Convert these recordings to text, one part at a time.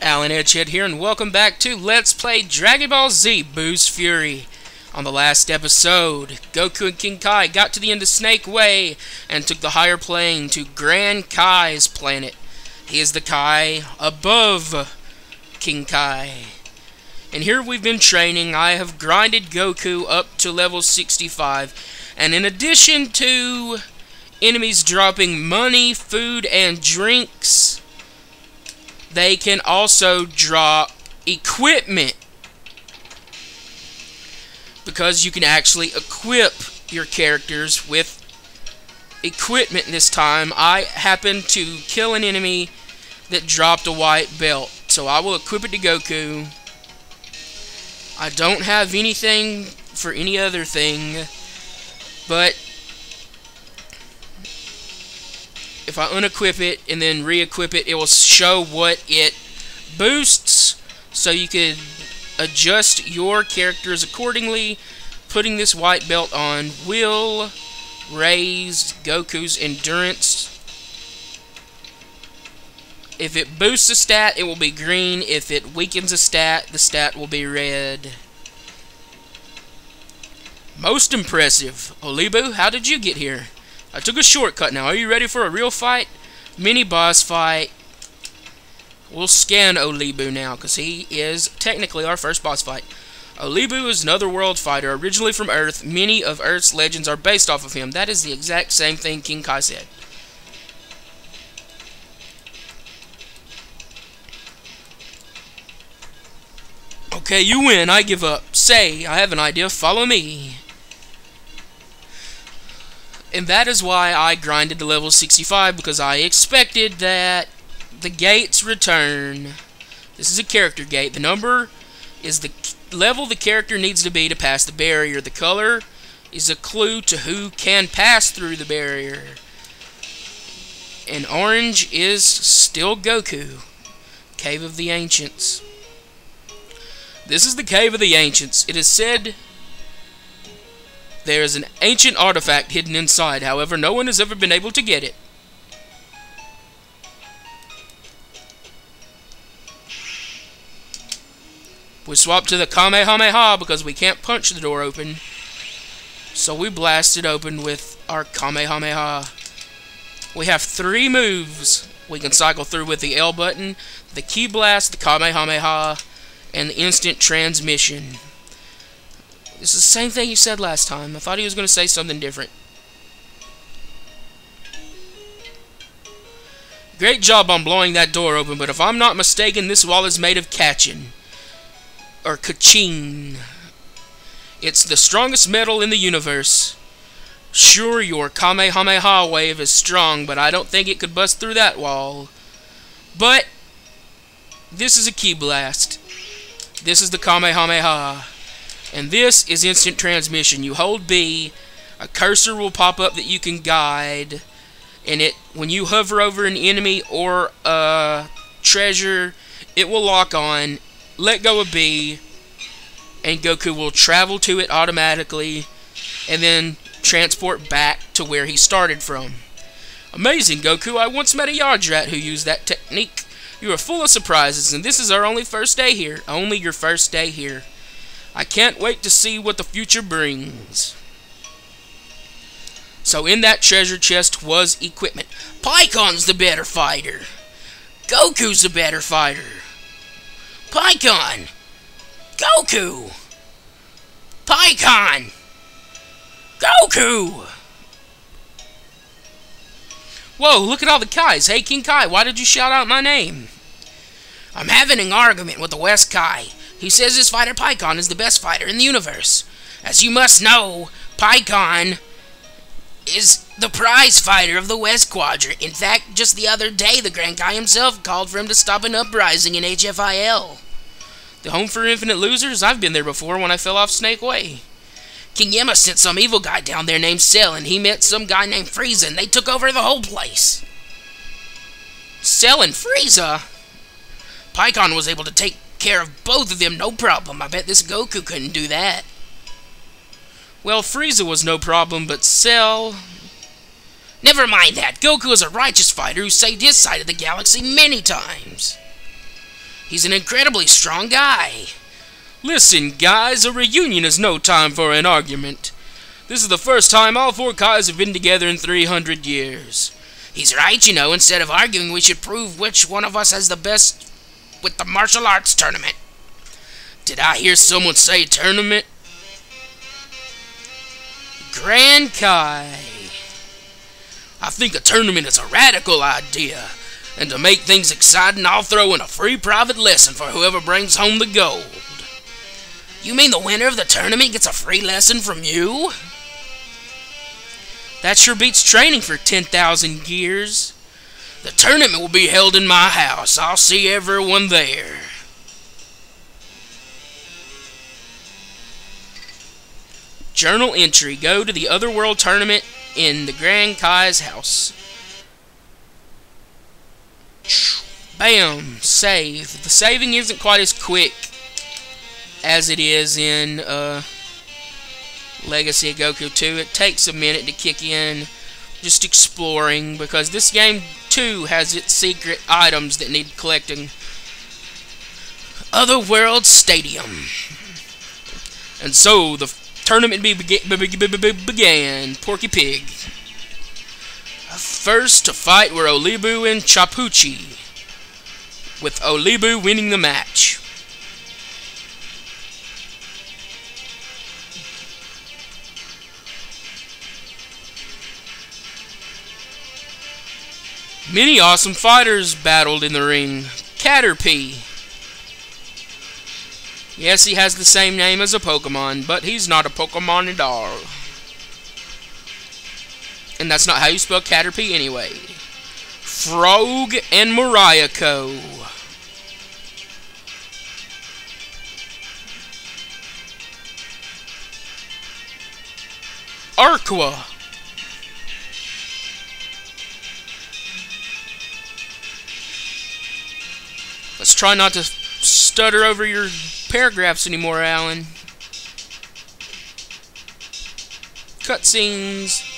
Alan Edgehead here, and welcome back to Let's Play Dragon Ball Z Boo's Fury. On the last episode, Goku and King Kai got to the end of Snake Way and took the higher plane to Grand Kai's planet. He is the Kai above King Kai. And here we've been training. I have grinded Goku up to level 65. And in addition to enemies dropping money, food, and drinks, they can also drop equipment, because you can actually equip your characters with equipment this time. I happened to kill an enemy that dropped a white belt, so I will equip it to Goku. I don't have anything for any other thing, but if I unequip it and then re-equip it, it will show what it boosts, so you could adjust your characters accordingly. Putting this white belt on will raise Goku's endurance. If it boosts a stat, it will be green. If it weakens a stat, the stat will be red. Most impressive. Olibu, how did you get here? I took a shortcut now. Are you ready for a real fight? Mini boss fight. We'll scan Olibu now, because he is technically our first boss fight. Olibu is an Otherworld fighter, originally from Earth. Many of Earth's legends are based off of him. That is the exact same thing King Kai said. Okay, you win. I give up. Say, I have an idea. Follow me. And that is why I grinded to level 65, because I expected that the gates return. This is a character gate. The number is the level the character needs to be to pass the barrier. The color is a clue to who can pass through the barrier. And orange is still Goku. Cave of the Ancients. This is the Cave of the Ancients. It is said there is an ancient artifact hidden inside. However, no one has ever been able to get it. We swap to the Kamehameha because we can't punch the door open. So we blast it open with our Kamehameha. We have 3 moves we can cycle through with the L button: the Ki Blast, the Kamehameha, and the Instant Transmission. It's the same thing you said last time. I thought he was going to say something different. Great job on blowing that door open, but if I'm not mistaken, this wall is made of Kachin. Or Kachin. It's the strongest metal in the universe. Sure, your Kamehameha wave is strong, but I don't think it could bust through that wall. But this is a Ki Blast. This is the Kamehameha. And this is Instant Transmission. You hold B, a cursor will pop up that you can guide, and when you hover over an enemy or a treasure, it will lock on. Let go of B, and Goku will travel to it automatically, and then transport back to where he started from. Amazing, Goku. I once met a Yardrat who used that technique. You are full of surprises, and this is our only first day here. Only your first day here. I can't wait to see what the future brings. So in that treasure chest was equipment. Pikkon's the better fighter. Goku's the better fighter. Pikkon! Goku! Pikkon! Goku! Whoa, look at all the Kais. Hey, King Kai, why did you shout out my name? I'm having an argument with the West Kai. He says his fighter Pikkon is the best fighter in the universe. As you must know, Pikkon is the prize fighter of the West Quadrant. In fact, just the other day, the Grand Kai himself called for him to stop an uprising in HFIL. The Home for Infinite Losers? I've been there before when I fell off Snake Way. King Yemma sent some evil guy down there named Cell, and he met some guy named Frieza, and they took over the whole place. Cell and Frieza? Pikkon was able to take care of both of them, no problem. I bet this Goku couldn't do that. Well, Frieza was no problem, but Cell... Never mind that. Goku is a righteous fighter who saved his side of the galaxy many times. He's an incredibly strong guy. Listen, guys, a reunion is no time for an argument. This is the first time all 4 Kais have been together in 300 years. He's right, you know. Instead of arguing, we should prove which one of us has the best with the martial arts tournament. Did I hear someone say tournament? Grand Kai. I think a tournament is a radical idea. And to make things exciting, I'll throw in a free private lesson for whoever brings home the gold. You mean the winner of the tournament gets a free lesson from you? That sure beats training for 10,000 years. The tournament will be held in my house. I'll see everyone there. Journal entry. Go to the Otherworld tournament in the Grand Kai's house. Bam! Save. The saving isn't quite as quick as it is in Legacy of Goku 2. It takes a minute to kick in, just exploring, because this game too has its secret items that need collecting. Otherworld Stadium. And so the tournament began. Porky Pig. First to fight were Olibu and Chapuchi, with Olibu winning the match. Many awesome fighters battled in the ring. Caterpie. Yes, he has the same name as a Pokemon, but he's not a Pokemon at all. And that's not how you spell Caterpie anyway. Frog and Mariako. Arqua. Let's try not to stutter over your paragraphs anymore, Alan. Cutscenes.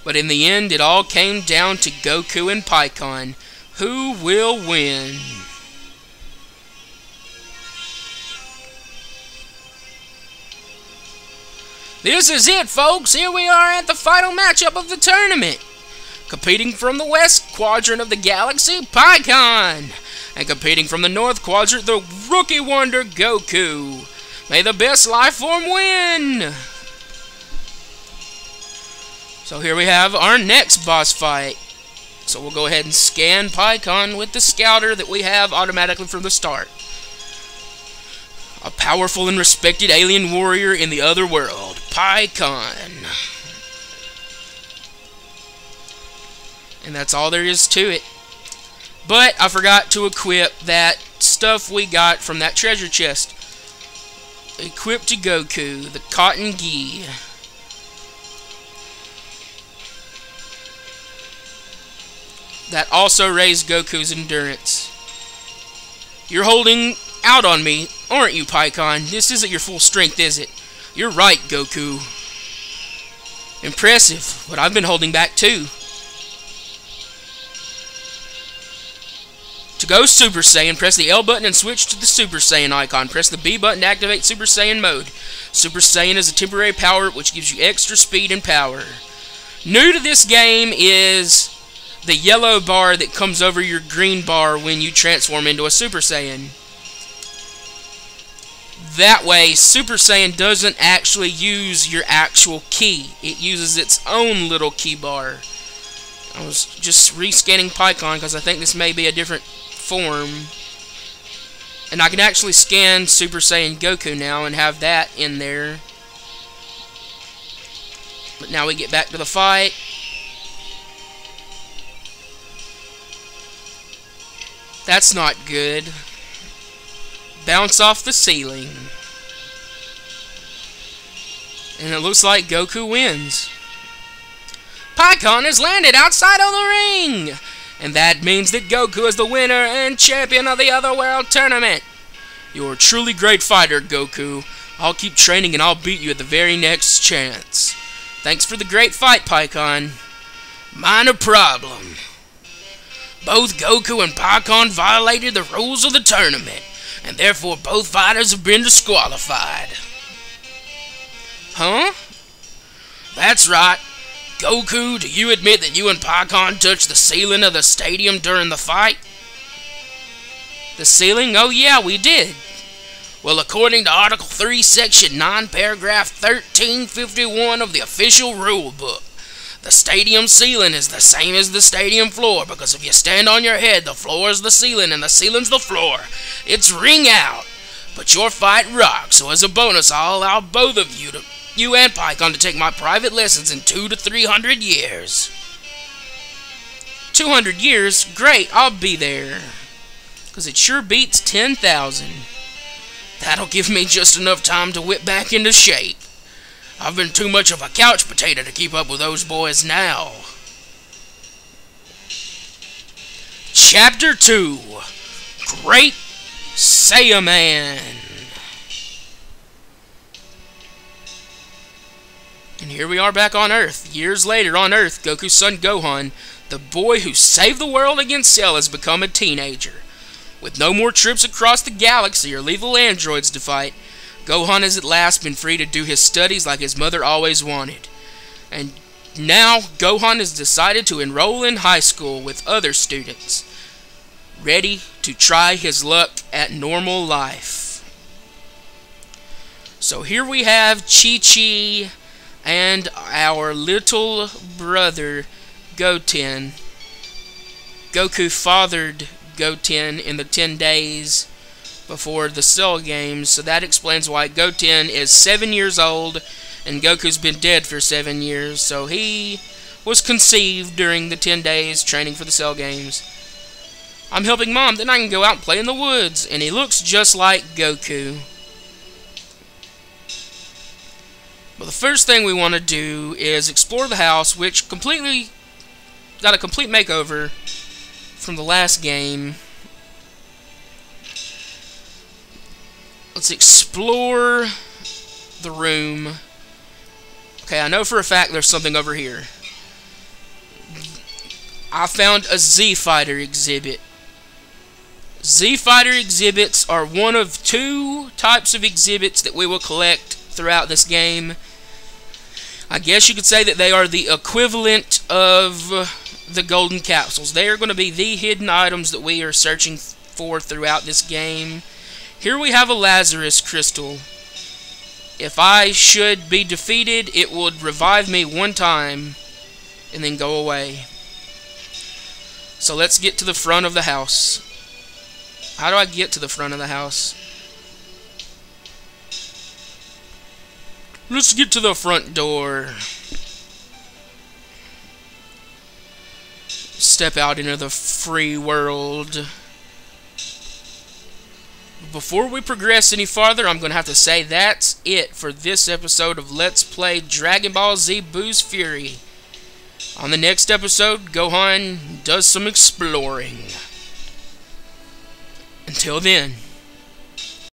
But in the end, it all came down to Goku and Pikkon. Who will win? This is it, folks. Here we are at the final matchup of the tournament. Competing from the west quadrant of the galaxy, Pikkon. And competing from the north quadrant, the rookie wonder, Goku. May the best life form win! So here we have our next boss fight. So we'll go ahead and scan Pikkon with the scouter that we have automatically from the start. A powerful and respected alien warrior in the other world, Pikkon. And that's all there is to it. But I forgot to equip that stuff we got from that treasure chest. Equip to Goku, the cotton gi. That also raised Goku's endurance. You're holding out on me, aren't you, Pikkon? This isn't your full strength, is it? You're right, Goku. Impressive, but I've been holding back too. To go Super Saiyan, press the L button and switch to the Super Saiyan icon. Press the B button to activate Super Saiyan mode. Super Saiyan is a temporary power which gives you extra speed and power. New to this game is the yellow bar that comes over your green bar when you transform into a Super Saiyan. That way, Super Saiyan doesn't actually use your actual key. It uses its own little key bar. I was just rescanning Pikkon because I think this may be a different form. And I can actually scan Super Saiyan Goku now and have that in there. But now we get back to the fight. That's not good. Bounce off the ceiling. And it looks like Goku wins. Pikkon has landed outside of the ring! And that means that Goku is the winner and champion of the Otherworld tournament. You're a truly great fighter, Goku. I'll keep training and I'll beat you at the very next chance. Thanks for the great fight, Pikkon. Minor problem. Both Goku and Pikkon violated the rules of the tournament, and therefore both fighters have been disqualified. Huh? That's right. Goku, do you admit that you and Pikkon touched the ceiling of the stadium during the fight? The ceiling? Oh yeah, we did. Well, according to Article 3, Section 9, Paragraph 1351 of the official rule book, the stadium ceiling is the same as the stadium floor, because if you stand on your head, the floor is the ceiling and the ceiling's the floor. It's ring out. But your fight rocks, so as a bonus, I'll allow both of you and Pikkon to take my private lessons in 200 to 300 years. 200 years? Great, I'll be there. Because it sure beats 10,000. That'll give me just enough time to whip back into shape. I've been too much of a couch potato to keep up with those boys now. Chapter 2. Great Saiyaman. And here we are back on Earth. Years later on Earth, Goku's son Gohan, the boy who saved the world against Cell, has become a teenager. With no more trips across the galaxy or lethal androids to fight, Gohan has at last been free to do his studies like his mother always wanted. And now Gohan has decided to enroll in high school with other students, ready to try his luck at normal life. So here we have Chi-Chi and our little brother Goten. Goku fathered Goten in the 10 days before the Cell games, so that explains why Goten is 7 years old and Goku's been dead for 7 years, so he was conceived during the 10 days training for the Cell games. I'm helping Mom, then I can go out and play in the woods, and he looks just like Goku. But the first thing we want to do is explore the house, which completely got a complete makeover from the last game. Let's explore the room. Okay, I know for a fact there's something over here. I found a Z-Fighter exhibit. Z-Fighter exhibits are one of 2 types of exhibits that we will collect throughout this game. I guess you could say that they are the equivalent of the golden capsules. They are going to be the hidden items that we are searching for throughout this game. Here we have a Lazarus crystal. If I should be defeated, it would revive me 1 time and then go away. So let's get to the front of the house. How do I get to the front of the house? Let's get to the front door. Step out into the free world. Before we progress any farther, I'm going to have to say that's it for this episode of Let's Play Dragon Ball Z Boo's Fury. On the next episode, Gohan does some exploring. Until then.